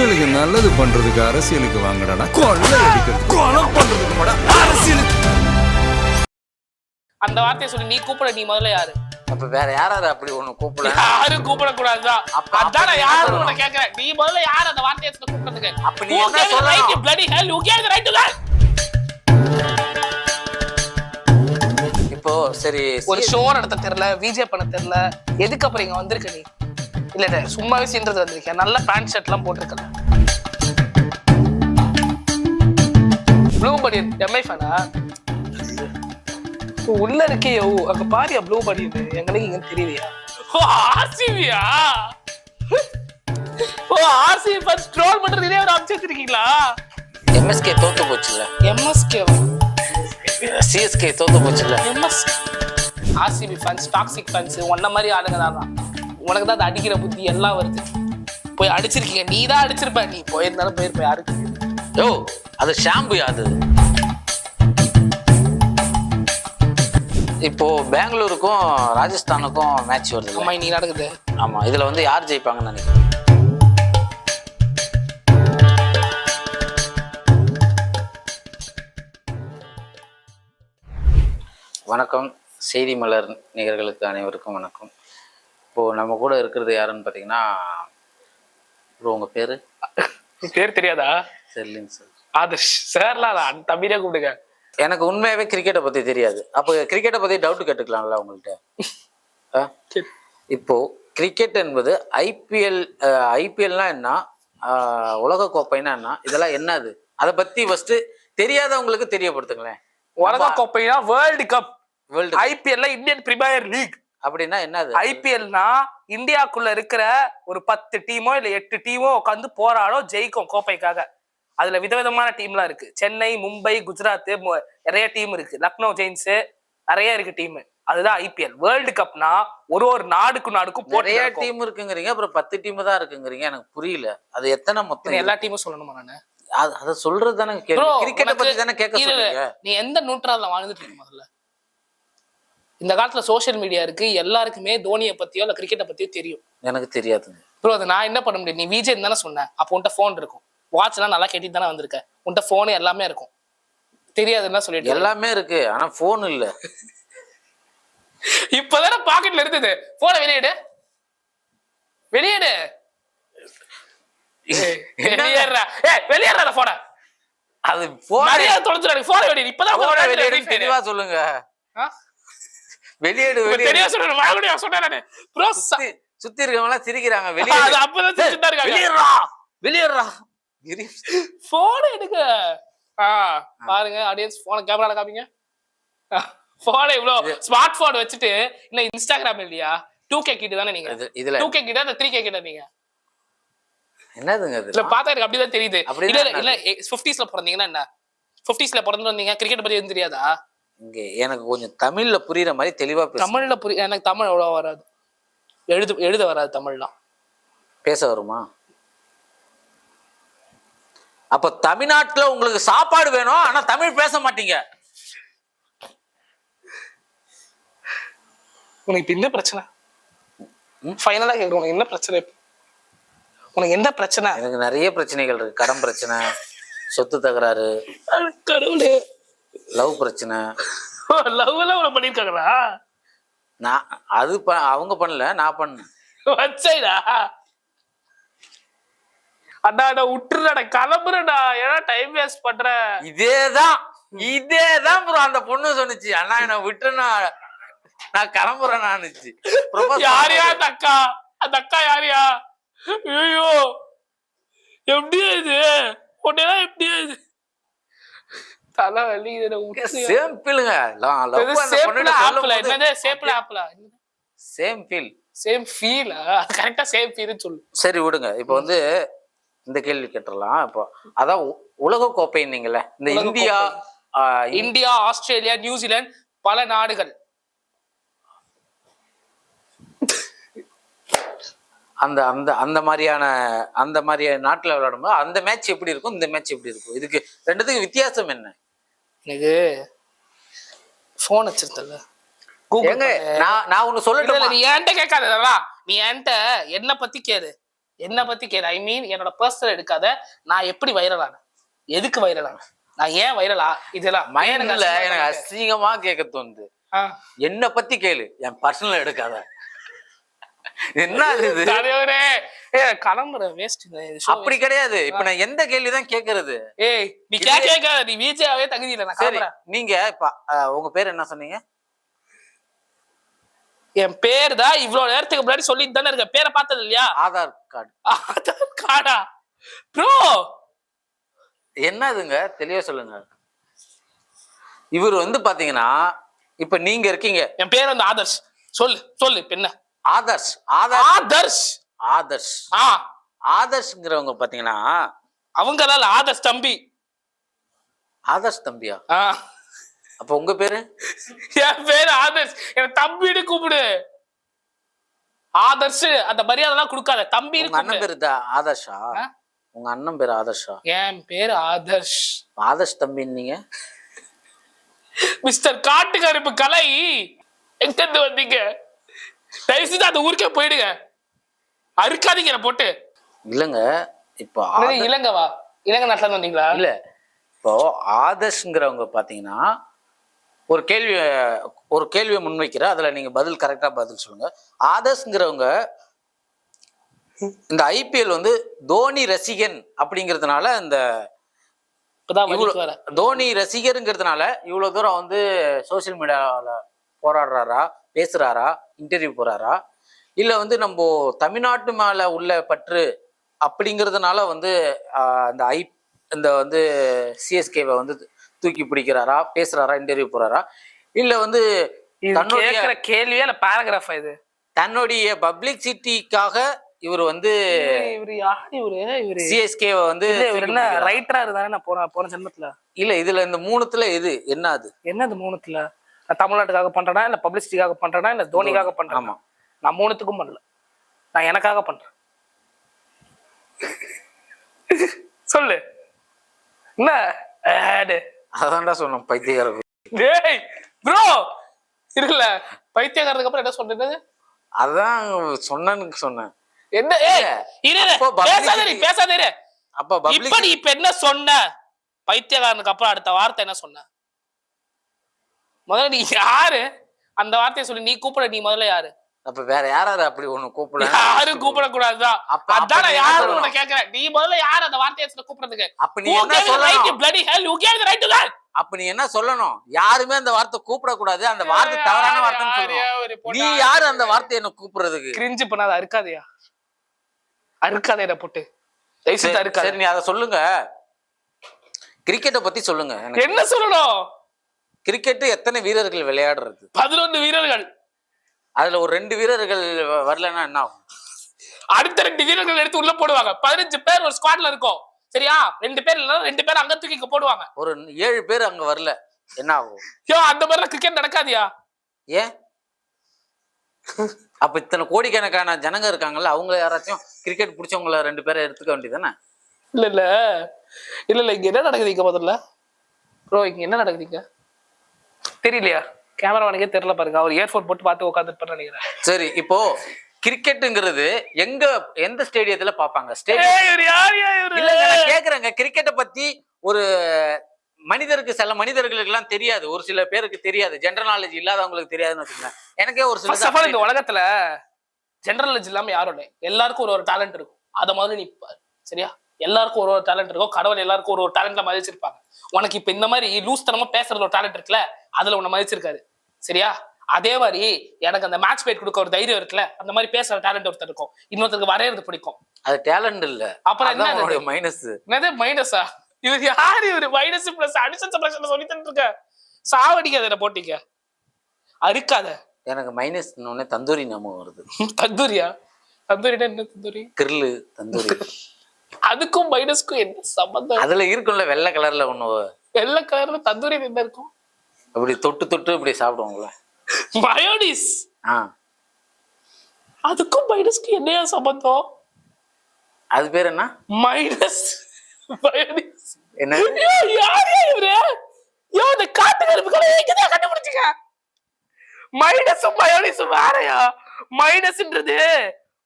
மக்களுக்கு நல்லது பண்றதுக்கு அரசியலுக்கு வாங்கடா, கொள்ளை அடிக்கிறது கொலை பண்றதுக்கு கூட அரசியலுக்கு. அந்த வார்த்தையை சொல்லி நீ கூப்பிட, நீ முதல்ல யாரு? அப்ப வேற யாராவது அப்படி ஒண்ணு கூப்பிடல, யாரும் கூப்பிட கூடாதுதான். அதான் நான் யாரும் உன்னை கேக்குறேன். நீ முதல்ல யாரு அந்த வார்த்தையை கூப்பிடுறதுக்கு? அப்ப நீ என்ன சொல்லலாம்? bloody hell, you gave the right to that. இப்போ சரி, ஒரு ஷோ நடத்த தெரியல, விஜய் பண்ண தெரியல, எதுக்கு அப்புறம் இங்க வந்திருக்க நீ? இல்ல சும்மாவே சீன்றது வந்திருக்கேன். நல்ல பேண்ட் ஷர்ட் எல்லாம் போட்டிருக்கல. ப்ளூ பனியன் எம்ஐ ஃபேனா? உள்ள இருக்கே, அங்க பாரியா ப்ளூ பனியன் எங்களுக்கு இங்க தெரியலையா? ஓ ஆர்சிபியா? ஓ ஆர்சிபி ஃபர்ஸ்ட் ட்ரோல் பண்றது இதே ஒரு அப்செட் இருக்கீங்களா? எம்எஸ்கே தோத்து போச்சுல. எம்எஸ்கே சிஎஸ்கே தோத்து போச்சுல. MS RCB fans toxic fans ஒன்ன மாதிரி ஆளுங்க தான். உனக்கு தான் அடிக்கிற புத்தி எல்லாம் வருது. போய் அடிச்சிருக்கீங்க, நீ தான் அடிச்சிருப்ப. நீ போயிருந்தாலும் போயிருப்ப. யாருக்கு யோ அது ஷாம்பு. அது இப்போ பெங்களூருக்கும் ராஜஸ்தானுக்கும் மேட்ச் வருது. ஆமா நீ நடக்குது. ஆமா, இதுல வந்து யார் ஜெயிப்பாங்கன்னு நினைக்கிறேன்? வணக்கம், செய்தி மலர் நேயர்களுக்கு அனைவருக்கும் வணக்கம். இப்போது நம்ம கூட இருக்கிறது யாருன்னு பார்த்தீங்கன்னா, ப்ரோ உங்கள் பேர்? பேர் தெரியாதா? சரிங்க சார். ஆதர்ஷ் சார்லாம் தம்பியே கூப்பிடுங்க. எனக்கு உண்மையாகவே கிரிக்கெட்டை பற்றி தெரியாது. அப்போ கிரிக்கெட்டை பற்றி டவுட் கேட்டுக்கலாம்ல உங்கள்கிட்ட? இப்போது கிரிக்கெட் என்பது ஐபிஎல்னா என்ன, உலகக்கோப்பைனா என்ன, இதெல்லாம் என்னது, அதை பற்றி ஃபஸ்ட்டு தெரியாதவங்களுக்கு தெரியப்படுத்துங்களேன். உலகக்கோப்பைனா வேர்ல்டு கப். வேர்ல்டு ஐபிஎல்ல இந்தியன் பிரீமியர் லீக் அப்படின்னா என்னது? ஐபிஎல்னா இந்தியாக்குள்ள இருக்கிற ஒரு 10 டீமோ இல்ல 8 டீமோ உட்காந்து போராடும், ஜெயிக்கும் கோப்பைக்காக. அதுல விதவிதமான டீம்லாம் இருக்கு. சென்னை, மும்பை, குஜராத், நிறைய டீம் இருக்கு. லக்னோ ஜெயின்ஸ் நிறைய இருக்கு டீம். அதுதான் ஐபிஎல். வேர்ல்டு கப்னா ஒரு நாடுக்கும் நிறைய டீம் இருக்குங்கிறீங்க, அப்புறம் 10 டீம் தான் இருக்குங்கிறீங்க. எனக்கு புரியல, அது எத்தனை மொத்தம்? எல்லா டீமும் சொல்லணுமா? நானு அத சொல்றது தானே. கிரிக்கெட்டை பத்தி தானே கேட்க சொல்றீங்க. நீ எந்த நூற்றாண்டுல வாழ்ந்துட்டு இருக்க? முதல்ல இந்த காலத்துல சோசியல் மீடியா இருக்கு, எல்லாருக்குமே தோனியை பத்தியோ இல்ல கிரிக்கெட்டை பத்தியோ தெரியும். எனக்கு தெரியாதுங்க ப்ரோ. அதை நான் என்ன பண்ண முடியும்? நீ விஜய் தானே சொன்னேன். அப்போ உன்ட்ட போன் இருக்கும், வாட்ச் எல்லாம் நல்லா கேட்டிட்டு தானே வந்திருக்க. உன்ட்ட போன் எல்லாமே இருக்கும். தெரியாதுன்னா சொல்லிட்டு எல்லாமே இருக்கு, ஆனா போன் இல்ல. இப்பதானே பாக்கெட்ல இருந்தது. போன வெளியிடு, வெளியிடு, வெளியேற போன. அது போன தொலைச்சு போன வெளியிடு. இப்பதான் தெளிவா சொல்லுங்க. வெளியேடு தெளிவா சொல்றேன். சொன்னேன் ப்ரோ. சுத்தி இருக்கவங்க சிரிக்கிறாங்க. வெளியேறா போன எடுங்க. பாருங்க ஆடியன்ஸ், போன கேமரால காமிங்க. போன இவ்வளவு ஸ்மார்ட் போன் வச்சுட்டு இல்ல இன்ஸ்டாகிராம் இல்லையா? 2K கிட்ட தானே நீங்க? இதுல 2K கிட்ட அந்த 3K கிட்ட நீங்க என்னதுங்க? அது இல்ல பார்த்தா எனக்கு அப்படிதான் தெரியுது. இல்ல 50s பிறந்தீங்கன்னா என்ன? 50s பிறந்து வந்தீங்க, கிரிக்கெட் பத்தி எதுவும் தெரியாதா? இங்க எனக்கு கொஞ்சம் தமிழ்ல புரியுற மாதிரி தெளிவா பேசு. தமிழ்ல எனக்கு தமிழ் அவ்வளவா வராது, எழுத வராது. தமிழ்லாம் பேச வருமா? அப்ப தமிழ்நாட்டுல உங்களுக்கு சாப்பாடு வேணும், ஆனா தமிழ் பேச மாட்டீங்க. உனக்கு இப்ப என்ன பிரச்சனை? ஃபைனலா கேக்குறேன், உனக்கு என்ன பிரச்சனை? உனக்கு என்ன பிரச்சனை? எனக்கு நிறைய பிரச்சனைகள் இருக்கு. கடன் பிரச்சனை, சொத்து தகராறு, கடவுளே, லவ் பிரச்சனை. லவ் எல்லாம் பண்ணிருக்காங்களா? நான் அது அவங்க பண்ணல, நான் பண்ணேன். வச்சைடா அண்ணா, விட்டுறடா, கிளம்புறடா. ஏன்னா டைம் வேஸ்ட் பண்ற. இதேதான் ப்ரோ அந்த பொண்ணு சொன்னுச்சு. அண்ணா என்ன விட்டுனா நான் கிளம்புறேன் நானுச்சு. யாரையா அந்த அக்கா? அந்த அக்கா யாரையா? ஐயோ எப்படியா இது? உடனே எப்படியா இது? தலை வலி. சேம் ஃபீலுங்க. Same feel. சேம் ஃபீல் கரெக்டா சேம் ஃபீல்னு சொல்லு. சரி விடுங்க. இப்போ வந்து இந்த கேள்வி கேட்டுடலாம். இப்போ அதான் உலக கோப்பைன்னீங்கல்ல, இந்த இந்தியா, ஆஸ்திரேலியா, நியூசிலாந்து, பல நாடுகள். அந்த அந்த அந்த மாதிரியான நாட்டுல விளையாடும்போது அந்த மேட்ச் எப்படி இருக்கும், இந்த மேட்ச் எப்படி இருக்கும்? இதுக்கு ரெண்டுத்துக்கு வித்தியாசம் என்ன? எனக்கு போன் வச்சிருந்தல, நான் ஒண்ணு சொல்லட்டுமா? நீ என்கிட்ட கேட்காதடா, நீ என்கிட்ட என்ன பத்தி கேளு. என்ன பத்தி கேளு. ஐ மீன் என்னோட பர்சனல் எடுக்காத. நான் எப்படி வைரல் ஆனேன், எதுக்கு வைரல் ஆனேன், நான் ஏன் வைரலா, இதெல்லாம் மைண்ட்ல எனக்கு அசிங்கமா கேட்க தோணுது. என்ன பத்தி கேளு, என் பர்சனல் எடுக்காத. என்ன இது கிளம்புற வேஸ்ட். அப்படி கிடையாது. இப்ப நான் எந்த கேள்விதான் கேக்குறது? ஏய் நீ கேட்க நீ விஜயாவே தகுதி இல்லை. நான் கிளம்புறேன். நீங்க இப்ப உங்க பேர் என்ன சொன்னீங்க? என் பேர் தான் இவ்வளவு நேரத்துக்கு முன்னாடி சொல்லிட்டு தானே இருக்க. பேரை பார்த்தது இல்லையா? ஆதார் கார்டு. ஆதார் கார்டா ப்ரோ? என்னதுங்க தெளிவா சொல்லுங்க. இவர் வந்து பாத்தீங்கன்னா இப்ப நீங்க இருக்கீங்க. என் பேர் வந்து ஆதர்ஷ். சொல்லு சொல்லு இப்ப என்ன? ஆதர்ஷ். ஆதர்ஷ். ஆதர்ஷ். ஆதர்ஷ்ங்கிறவங்க பாத்தீங்கன்னா அவங்க தான் ஆதர்ஷ் தம்பி. ஆதர்ஷ் தம்பியா? அப்ப உங்க பேரு? என் பேரு ஆதர்ஷ். என் தம்பின்னு கூப்பிடு. ஆதர்ஷ் அந்த மரியாதை எல்லாம் கொடுக்காத. தம்பி. உங்க அண்ணன் பேரு ஆதர்ஷா? உங்க அண்ணன் பேரு ஆதர்ஷா? என் பேரு ஆதர்ஷ். ஆதர்ஷ் தம்பின்னீங்க. மிஸ்டர் காட்டுக்கருப்பு கலை, எங்க இருந்து வந்தீங்க? தயவுசெய்து அந்த ஊருக்கே போயிடுங்க. அறுக்காதீங்க போட்டு. இல்லங்க இப்போ இலங்கவா? இலங்கை நாட்டுல இருந்து வந்தீங்களா? இல்ல, இப்போ ஆதர்ஷ்ங்கிறவங்க பாத்தீங்கன்னா ஒரு கேள்வியை முன்வைக்கிற, அதுல நீங்க பதில் கரெக்டா பதில் சொல்லுங்க. ஆதர்ஷ்ங்கிறவங்க இந்த ஐபிஎல் வந்து தோனி ரசிகன் அப்படிங்கிறதுனால, இந்த தோனி ரசிகருங்கிறதுனால இவ்வளவு தூரம் வந்து சோசியல் மீடியால போராடுறாரா, பேசுறாரா, இன்டர்வியூ போறாரா, இல்ல வந்து நம்ம தமிழ்நாட்டு மேல உள்ள பற்று அப்படிங்கிறதுனால வந்து இந்த வந்து சிஎஸ்கேவை வந்து தூக்கி பிடிக்கிறாரா, பேசுறாரா, இன்டர்வியூ போறாரா, இல்ல வந்து கேள்வியா இல்ல பாராகிராஃபா இது? தன்னுடைய பப்ளிசிட்டிக்காக இவர் வந்து சிஎஸ்கேவை வந்து ரைட்டரா இருந்தானே நான் போன ஜென்மத்துல. இல்ல இதுல இந்த மூணுத்துல எது என்ன? அது என்னது மூணுத்துல? நான் தமிழ்நாட்டுக்காக பண்றேனா, இல்ல பப்ளிசிட்டிக்காக பண்றேனா, இல்ல தோனிக்காக பண்றேன்? ஆமா, நான் மூணுத்துக்கும் பண்ணல. நான் எனக்காக பண்றேன். சொல்லு என்ன? அதான்டா சொன்னோம் பைத்தியக்கார. டேய் ப்ரோ இருக்குல்ல, பைத்தியக்காரதுக்கு அப்புறம் என்ன சொல்றது? அதான் சொன்னேன். என்ன? பேசாதே. இப்ப நீ இப்ப என்ன சொன்ன? பைத்தியக்காரனுக்கு அப்புறம் அடுத்த வார்த்தை என்ன சொன்ன? முதல்ல நீ யாரு? அந்த வார்த்தையை சொல்லி. நீ கூப்பிட, நீ முதல்ல யாரு? அப்ப வேற யாராரு அப்படி ஒண்ணு கூப்பிட? யாரும் கூப்பிடக்கூடாதுதான். அதான் நான் யாரும் உன்னை கேட்கிறேன். நீ முதல்ல யாரு அந்த வார்த்தையை கூப்பிடுறதுக்கு? அப்ப நீ என்ன சொல்லணும்? அப்ப நீ என்ன சொல்லணும்? யாருமே அந்த வார்த்தை கூப்பிடக்கூடாது, அந்த வார்த்தை தவறான வார்த்தைன்னு சொல்லணும். நீ யாரு அந்த வார்த்தையை என்ன கூப்பிடுறதுக்கு? கிரிஞ்சு பண்ணாத. அறுக்காதையா, அறுக்காத என்ன போட்டு. சரி, நீ அதை சொல்லுங்க. கிரிக்கெட்டை பத்தி சொல்லுங்க. என்ன சொல்லணும்? கிரிக்கெட் எத்தனை வீரர்கள் விளையாடுறது? 11 வீரர்கள். அதுல ஒரு 2 வீரர்கள் வரலன்னா என்ன ஆகும்? அடுத்த 2 வீரர்கள் எடுத்து உள்ள போடுவாங்க. 15 பேர் ஒரு ஸ்குவாட்ல இருக்கும். சரியா? 2 பேர் இல்ல 2 பேர் அங்க தூக்கி போடுவாங்க. ஒரு 7 பேர் அங்க வரல என்ன ஆகும்? அந்த மாதிரிலாம் கிரிக்கெட் நடக்காதியா? ஏன்? அப்ப இத்தனை கோடிக்கணக்கான ஜனங்க இருக்காங்கல்ல, அவங்க யாராச்சும் கிரிக்கெட் பிடிச்சவங்கள 2 பேரை எடுத்துக்க வேண்டியதானே? இல்ல இங்க என்ன நடக்குதுங்க முதல்ல ப்ரோ? இங்க என்ன நடக்குதுங்க தெரியலையா? கேமராமேனுக்கே தெரியல பாருங்க. அவர் இயர்போன் போட்டு பார்த்து உட்காந்துட்டு நினைக்கிறேன். சரி, இப்போ கிரிக்கெட்டுங்கிறது எந்த ஸ்டேடியத்துல பாப்பாங்க? கேக்குறேங்க. கிரிக்கெட்டை பத்தி ஒரு சில மனிதர்களுக்கு எல்லாம் தெரியாது, ஒரு சில பேருக்கு தெரியாது, ஜெனரல் நாலேஜ் இல்லாதவங்களுக்கு தெரியாதுன்னு வச்சுக்கோங்க. எனக்கே ஒரு சில இந்த உலகத்துல ஜெனரல் நாலேஜ் இல்லாம யாரும் எல்லாருக்கும் ஒரு டேலண்ட் இருக்கும். அத மாதிரி நீ சரியா? எல்லாருக்கும் ஒரு டேலண்ட் இருக்கும். கடவுள் எல்லாருக்கும் ஒரு டேலண்ட்ல மதிச்சிருப்பாங்க. உனக்கு இப்ப இந்த மாதிரி லூஸ் தனமா பேசுறது ஒரு டேலண்ட் இருக்குல்ல, அதுல உன்னை மதிச்சிருக்காரு. சரியா? அதே மாதிரி எனக்கு அந்த மேட்ச் பேட் கொடுக்க ஒரு தைரியம் இருக்குல்ல, அந்த மாதிரி பேசுற டேலண்ட் ஒருத்தர் இருக்கும். இன்னொருத்தருக்கு வரையறது பிடிக்கும். அது டேலண்ட் இல்ல. அப்புறம் என்ன மைனஸ்? என்னது மைனஸா? இவர் யாரு? இவரு மைனஸ் பிளஸ் அடிஷன் சப்ட்ராக்ஷன் சொல்லி தந்துட்டு இருக்க. சாவடிக்காத போட்டீங்க. அறுக்காத. எனக்கு மைனஸ் தந்தூரி ஞாபகம் வருது. தந்தூரியா? தந்தூரினா என்ன? தந்தூரி கிரில்லு தந்தூரி. அதுக்கும் மைனஸ்க்கும் என்ன சம்பந்தம்? அதுல இருக்கும்ல வெள்ளை கலர்ல ஒண்ணு. வெள்ளை கலர்ல தந்தூரி என்ன இருக்கும்? அப்படி தொட்டு இப்படி சாப்பிடுவாங்களா? மயோனிஸ். அதுக்கும் மைனஸ்க்கு என்னையா சம்பந்தம்? அது பேர் என்ன? Minus mayonnaise. என்ன யாரு இவரு? இந்த காட்டுக்கருப்புகளை எங்கதான் கண்டுபிடிச்சீங்க? மைனஸும் மயோனிஸும் வேறயா? மைனஸ்ன்றது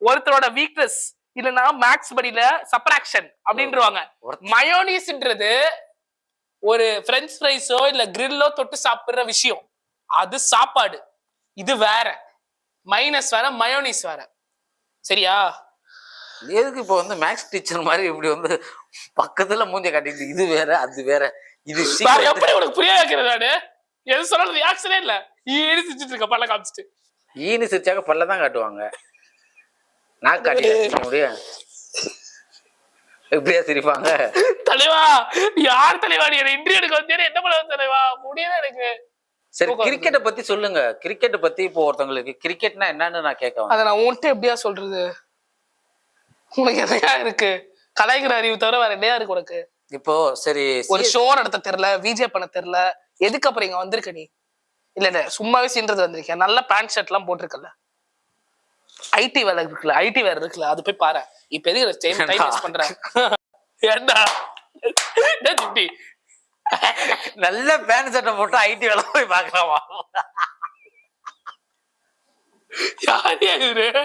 ஒருத்தரோட வீக்னஸ், இல்லைன்னா மேக்ஸ் படியில சப்ராக்ஷன் அப்படின்றவாங்க. மயோனீஸ்ன்றது ஒரு பிரெஞ்ச் ஃப்ரைஸோ இல்ல கிரில்லோ தொட்டு சாப்பிடுற விஷயம், அது சாப்பாடு. இது வேற, மைனஸ் வேற, மயோனீஸ் வேற. சரியா? எதுக்கு இப்போ வந்து மேக்ஸ் டீச்சர் மாதிரி இப்படி வந்து பக்கத்துல மூஞ்ச காட்டிட்டு இது வேற அது வேற இது எப்படி உனக்கு புரிய வைக்கிறது? நானு எது சொன்னாலும் ரியாக்ஷனே இல்ல. ஈனு சிரிச்சிட்டு இருக்க, பல்ல காமிச்சிட்டு. ஈனு சிரிச்சாக்க பல்லதான் காட்டுவாங்க, நான் காட்டி முடியும். எப்படியா சிரிப்பாங்க? தலைவா யார் தலைவா? நீ இன்டர்வியூ எடுக்க வந்தே என்ன பண்ண தலைவா? முடியல எனக்கு. சரி, கிரிக்கெட்டை பத்தி சொல்லுங்க. கிரிக்கெட்டை பத்தி இப்போ ஒருத்தவங்களுக்கு கிரிக்கெட்னா என்னன்னு நான் கேட்க, அதை நான் உன்கிட்ட எப்படியா சொல்றது? உனக்கு என்னையா இருக்கு? கலைகிற அறிவு தவிர வேற என்னையா இருக்கு உனக்கு? இப்போ சரி, ஒரு ஷோ நடத்த தெரியல, விஜய் பண்ண தெரியல, எதுக்கு அப்புறம் இங்க வந்திருக்க நீ? இல்ல இல்ல சும்மாவே சீன்றது வந்திருக்கேன். நல்ல பேண்ட் ஷர்ட் எல்லாம் போட்டிருக்கல, ஐடி வேலை இருக்குல்ல, ஐடி வேலை இருக்குல்ல, அது போய் பாரு. இப்ப எதுக்கு டைம் வேஸ்ட் பண்ற? ஏண்டா நல்ல பேண்ட் சட்டை போட்டு ஐடி வேலை போய் பாக்கலாமா? யாரு?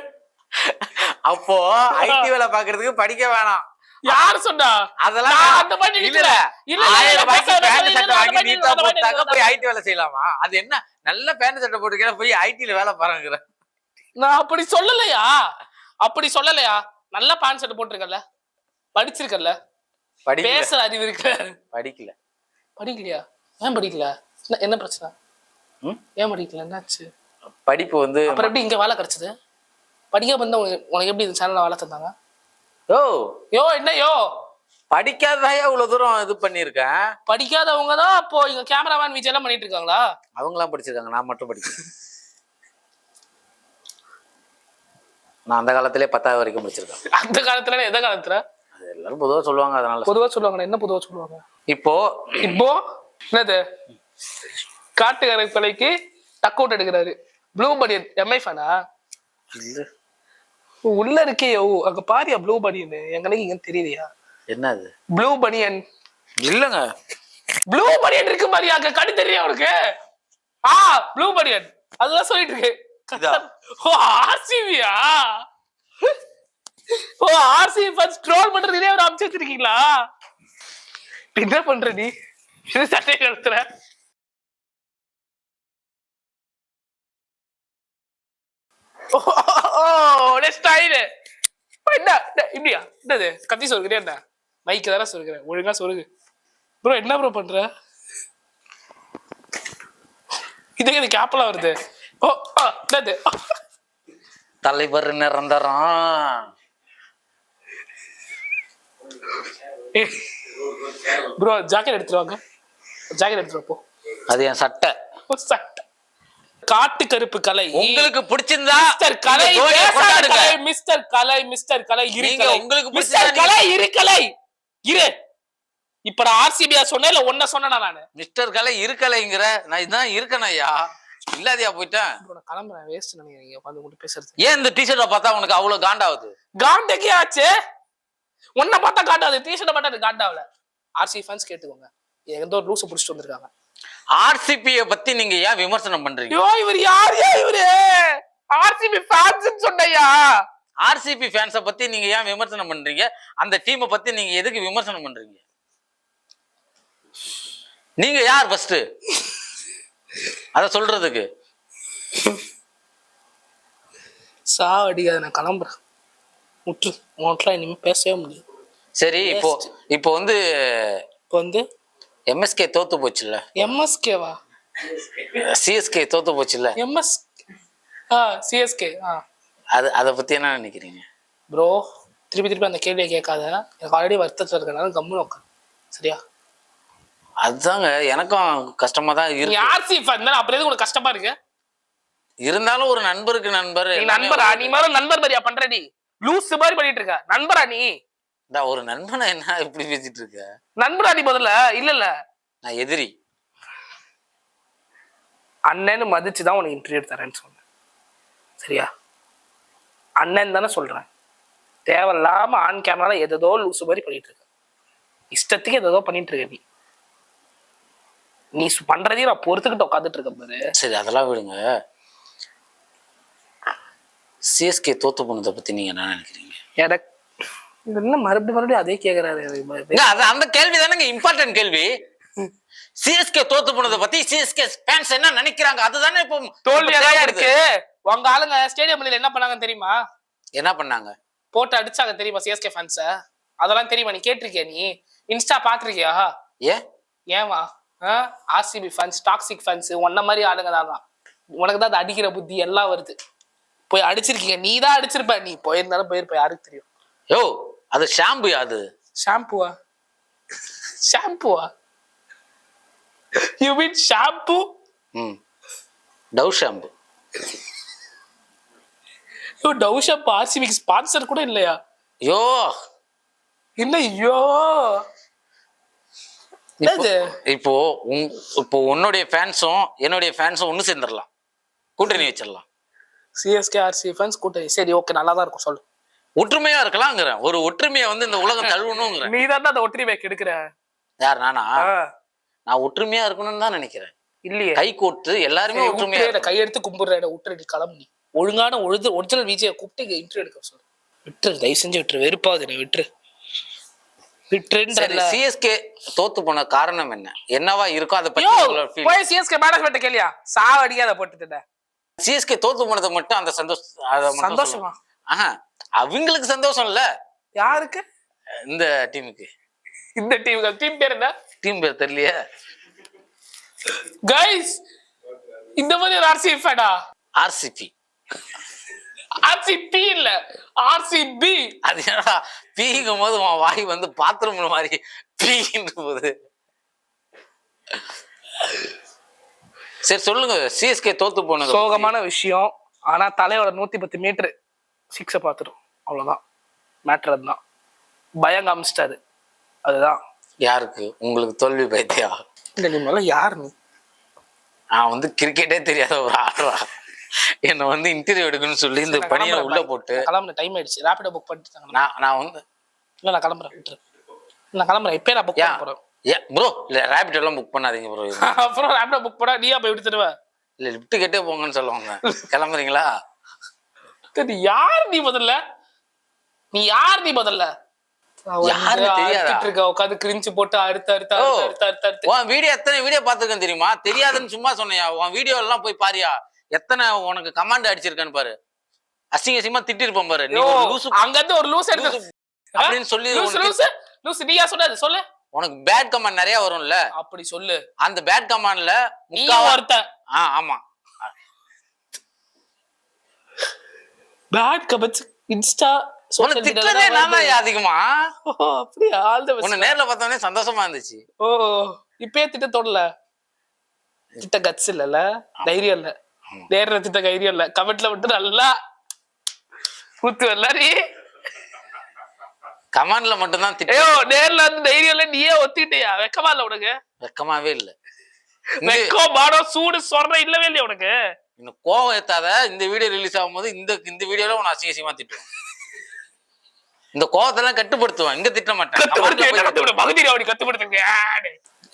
அப்போ ஐடி வேலை பாக்குறதுக்கு படிக்க வேணாம். யாரு சொன்னா? அதெல்லாம் இல்ல. 1000 ரூபாய்க்கு பேண்ட் சட்டை வாங்கி நீட்டா போட்டாக்க போய் ஐடி வேலை செய்யலாமா? அது என்ன நல்ல பேண்ட் சட்டை போட்டுக்கிற போய் ஐடில வேலை பாருங்கிற? நான் அப்படி சொல்லலையா, அப்படி சொல்லலையா. நல்ல பேண்ட் சட்டை போட்டிருக்கல, படிச்சிருக்கல, பேசுற அறிவு இருக்கு. படிக்கல. படிக்கலையா? ஏன் படிக்கல? என்ன பிரச்சனை? ஏன் படிக்கல? என்னாச்சு? படிப்பு வந்து அப்புறம் எப்படி இங்க வேலை கிடைச்சது? படிக்க வந்தா உனக்கு எப்படி இந்த சேனல்ல வேலை தந்தாங்க? யோ யோ என்ன யோ? படிக்காததாயா இவ்வளவு தூரம் இது பண்ணிருக்கேன். படிக்காதவங்க தான் அப்போ இங்க கேமராமேன் விஜய் எல்லாம் பண்ணிட்டு இருக்காங்களா? அவங்களாம் படிச்சிருக்காங்க, நான் மட்டும் படிக்கிறேன். நான் அந்த காலத்திலே 10வது வரைக்கும் படிச்சிருக்கேன். அந்த காலத்துல? எந்த காலத்துல? அது எல்லாரும் பொதுவா சொல்லுவாங்க, அதனால பொதுவா சொல்லுவாங்க. என்ன பொதுவா சொல்லுவாங்க? இப்போ என்னது காட்டுக்கார கொலைக்கு டக் அவுட் எடுக்கிறாரு ப்ளூ பனியன். எம்ஐ ஃபேனா? உள்ள இருக்கே அங்க பாரியா ப்ளூ பனியன்? எங்களுக்கு இங்க தெரியலையா? என்னது ப்ளூ பனியன்? இல்லங்க, ப்ளூ பனியன் இருக்கு பாரியா, அங்க கண்ணு தெரியும் அவனுக்கு. ப்ளூ பனியன் அதுதான் சொல்லிட்டு இருக்கு. ஆர்சிபியா? ஆர்சிபி ஃபர்ஸ்ட் ட்ரோல் பண்றது இதே ஒரு அம்சம் வச்சிருக்கீங்களா? என்ன பண்ற நீ? சட்டை கழுத்துற. என்ன இப்படியா? என்னது கத்தி சொல்கிறேன்? என்ன மைக்கு தானே சொல்கிறேன், ஒழுங்கா சொல்லுங்க ப்ரோ. என்ன ப்ரோ பண்ற? இதுக்கு எனக்கு ஆப்பலா வருது. என்னது தலைவர் நிரந்தரம்? ப்ரோ ஜாக்கெட் எடுத்துருவாங்க, ஜாக்கெட் எடுத்துருப்போ. அது என் சட்டை. சட்டை காட்டு கருப்பு கலை உங்களுக்கு பிடிச்சிருந்தா மிஸ்டர் கலை கொண்டாடுங்க. மிஸ்டர் கலை, மிஸ்டர் கலை இருக்கலை, உங்களுக்கு மிஸ்டர் கலை இருக்கலை இரு. இப்ப நான் ஆர்சிபியா சொன்னேன் இல்ல ஒன்ன சொன்னேனா? நானு மிஸ்டர் கலை இருக்கலைங்கிற நான் இதான் இருக்கணும் ஐயா, இல்லாதியா போயிட்டேன். கிளம்புறேன், வேஸ்ட் நினைக்கிறீங்க உட்காந்து கொண்டு பேசுறது. ஏன் இந்த டிஷர்ட்டை பார்த்தா உனக்கு அவ்வளவு காண்டாவது? காண்டக்கே ஆச்சு, உன்னை பார்த்தா காண்டாவது, டிஷர்ட்டை பார்த்தா காண்டாவல. ஆர்சிபி ஃபேன்ஸ் கேட்டுக்கோங்க, ஏதோ ஒரு ரூல்ஸ் புடிச்சிட்டு வந்திருக்காங்க. ஆர்சிபியை பத்தி நீங்க ஏன் விமர்சனம் பண்றீங்க? இவர் யாரையா? இவரு ஆர்சிபி ஃபேன்ஸ் சொன்னையா? ஆர்சிபி ஃபேன்ஸை பத்தி நீங்க ஏன் விமர்சனம் பண்றீங்க? அந்த டீமை பத்தி நீங்க எதுக்கு விமர்சனம் பண்றீங்க? நீங்க யார் ஃபர்ஸ்ட் அத சொல்றதுக்கு? சாவடியா, நான் கிளம்புறேன், முற்று உன்கிட்ட இனிமே பேசவே முடியும். சரி, இப்போ வந்து எம்எஸ்கே தோத்து போச்சுல்ல? எம்எஸ்கேவா? சிஎஸ்கே தோத்து போச்சுல்ல? சிஎஸ்கே. அத பத்தி என்ன நினைக்கிறீங்க ப்ரோ? திருப்பி அந்த கேள்வியை கேட்காத, எனக்கு ஆல்ரெடி வருத்தத்துல இருக்கனால கம்முன்னு உட்காரு, சரியா? அதுதாங்க எனக்கும் கஷ்டமா தான் இருக்கு. ஆர்சிபி ஃபேன் தான, அப்புறம் எதுக்கு உங்களுக்கு கஷ்டமா இருக்கு? இருந்தாலும் ஒரு நண்பருக்கு நண்பர். நண்பரா? நீ மாதிரி நண்பர் மாதிரியா பண்ற? நீ லூஸ் மாதிரி பண்ணிட்டு இருக்க. நண்பரா நீ? ஒரு நண்பனை என்ன இப்படி பேசிட்டு இருக்க? நண்பரா நீ? முதல்ல இல்ல நான் எதிரி. அண்ணன்னு மதிச்சுதான் உனக்கு இன்டர்வியூ தரேன்னு சொன்னேன், சரியா? அண்ணன் தானே சொல்றேன். தேவையில்லாம ஆன் கேமரால எதோ லூசு மாதிரி பண்ணிட்டு இருக்க, இஷ்டத்துக்கு எதோ பண்ணிட்டு இருக்க. நீ பண்றதையும் நான் பொறுத்துக்கிட்டு உட்காந்துட்டு இருக்க பாரு. சரி, அதெல்லாம் விடுங்க. சிஎஸ்கே தோத்து போனதை பத்தி நீங்க என்ன நினைக்கிறீங்க? எனக்கு என்ன மறுபடியும் அதே கேக்குறாரு. அது அந்த கேள்வி தானேங்க இம்பார்ட்டன்ட் கேள்வி. சிஎஸ்கே தோத்து போனதை பத்தி சிஎஸ்கே ஃபேன்ஸ் என்ன நினைக்கிறாங்க அதுதானே இப்போ தோல்வியா இருக்கு. உங்க ஆளுங்க ஸ்டேடியம்ல என்ன பண்ணாங்கன்னு தெரியுமா? என்ன பண்ணாங்க? போட்டு அடிச்சாங்க தெரியுமா சிஎஸ்கே ஃபேன்ஸ? அதெல்லாம் தெரியுமா? நீ கேட்டிருக்கியா? நீ இன்ஸ்டா பாத்துருக்கியா? ஏமா ஆர்சிபி ஃபேன்ஸ் டாக்ஸிக் ஃபேன்ஸ் உன்ன மாதிரி ஆளுங்க தான். உனக்கு தான் அது அடிக்கிற புத்தி எல்லாம் வருது. போய் அடிச்சிருக்கீங்க. நீ தான் அடிச்சிருப்ப. நீ போயிருந்தாலும் போயிருப்ப. யாருக்கு தெரியும்? யோ அது ஷாம்பு. அது ஷாம்புவா? ஷாம்புவா? You mean shampoo? Dove shampoo. Yo Dove shampoo ஆர்சிபிக்கு ஸ்பான்சர் கூட இல்லையா? யோ இல்ல யோ. இப்போ உன்னுடைய ஃபேன்ஸும் என்னுடைய ஃபேன்ஸும் ஒண்ணு சேர்ந்துடலாம், கூட்டணி வச்சிடலாம். சிஎஸ்கே ஆர்சிபி ஃபேன்ஸ் கூட்டணி. சரி ஓகே, நல்லா தான் இருக்கும். சொல்லு. ஒற்றுமையா இருக்கலாம்ங்கிறேன். ஒரு ஒற்றுமையை வந்து இந்த உலகம் தழுவணும்ங்கிற. நீ தான் அந்த ஒற்றுமையை கெடுக்கிற. யார்? நானா? நான் ஒற்றுமையா இருக்கணும்னு தான் நினைக்கிறேன். இல்லையே, கை கோட்டு எல்லாருமே ஒற்றுமையா கையெடுத்து கும்பிடுற விட்டுறடி கிளம்பி. ஒழுங்கான ஒரிஜினல் விஜயை கூப்பிட்டு இன்டர்வியூ எடுக்க சொல்லு. விட்டுரு, தயவு செஞ்சு விட்டுரு. வெறுப்பாவது விட்டுரு. சிஎஸ்கே தோத்து போன காரணம் என்ன, என்னவா இருக்கும் அதை பத்தி சிஎஸ்கே மேனேஜ்மென்ட் கேளியா? சாவ அடிக்காத போட்டுட்டேன். சிஎஸ்கே தோத்து போனது மட்டும் அந்த சந்தோஷமா? அவங்களுக்கு சந்தோஷம் இல்ல. யாருக்கு? இந்த டீமுக்கு. இந்த டீமுக்கு டீம் பேர் என்ன? டீம் பேர் தெரியலையே கைஸ். இந்த மாதிரி ஒரு ஆர்சிபி ஃபேனா? ஆர்சிபி. ஆர்சிபி இல்ல, ஆர்சிபி. அது என்னடா பீங்கும் போது வாய் வந்து பாத்ரூம் மாதிரி பீங்கின்ற போது. சரி சொல்லுங்க, சிஎஸ்கே தோத்து போனது சோகமான விஷயம். ஆனா தலையோட 110 மீட்டர் சிக்ஸ பாத்துரும். அவ்வளவுதான் மேட்டர். அதுதான் பயம் காமிச்சிட்டாரு. அதுதான். யாருக்கு? உங்களுக்கு தோல்வி பைத்தியா? இல்ல நீ முதல்ல யார்? நீ நான் வந்து கிரிக்கெட்டே தெரியாத ஒரு ஆடுறா. என்ன வந்து இன்டர்வியூ எடுக்கணும்னு சொல்லி இந்த பணியில உள்ள போட்டு கிளம்புற டைம் ஆயிடுச்சு. ரேபிடோ புக் பண்ணிட்டாங்க. நான் வந்து இல்ல நான் கிளம்புறேன். விட்டுரு, நான் கிளம்புறேன். இப்பே நான் புக் பண்ண போறேன். ப்ரோ இல்ல ரேபிடோ எல்லாம் புக் பண்ணாதீங்க ப்ரோ. அப்புறம் ரேபிடோ புக் பண்ணா நீயா போய் விட்டு தருவ? இல்ல லிஃப்ட் கேட்டே போங்கன்னு சொல்லுவாங்க. கிளம்புறீங்களா? யார் நீ முதல்ல? நீ யார் நீ முதல்ல? உட்காந்து கிரிஞ்சு போட்டு உன் வீடியோ எத்தனை வீடியோ பாத்துருக்கேன் தெரியுமா? தெரியாதுன்னு சும்மா சொன்னியா? உன் வீடியோ எல்லாம் போய் பாரியா, எத்தனை உனக்கு கமாண்ட் அடிச்சிருக்கான்னு பாரு. அசிங்க அசிங்கமா திட்டி இருப்போம் பாரு. அங்க இருந்து ஒரு லூஸ் எடுத்து அப்படின்னு சொல்லி லூஸ் நீயா சொன்னது சொல்லு. உனக்கு பேட் கமெண்ட் நிறைய வரும்ல, அப்படி சொல்லு. அந்த பேட் கமெண்ட்ல நீயா ஒருத்த. ஆமா பேட் கமெண்ட்ஸ் இன்ஸ்டா அதிகமா. அப்படியா? உன்னை நேர்ல பார்த்தோன்னே சந்தோஷமா இருந்துச்சு. ஓ இப்பயே திட்ட தோடல. திட்ட கட்ஸ் இல்ல, தைரியம் இல்ல. நேர்ல திட்ட தைரியம் இல்ல. கமெண்ட்ல விட்டு நல்லா கூத்து வரல. நீ கமெண்ட்ல மட்டும் தான் திட்ட. நேர்ல வந்து தைரியம் இல்ல. நீயே ஒத்திட்டியா? வெக்கமா இல்ல உனக்கு? வெக்கமாவே இல்ல. வெக்கம் மாடோ சூடு சொல்ற இல்லவே இல்லையா உனக்கு? இன்னும் கோவம் ஏத்தாத. இந்த வீடியோ ரிலீஸ் ஆகும்போது இந்த வீடியோல உன அசிங்கமா திட்டுவேன். இந்த கோவத்தெல்லாம் கட்டுப்படுத்துவேன். இங்க திட்ட மாட்டேன்.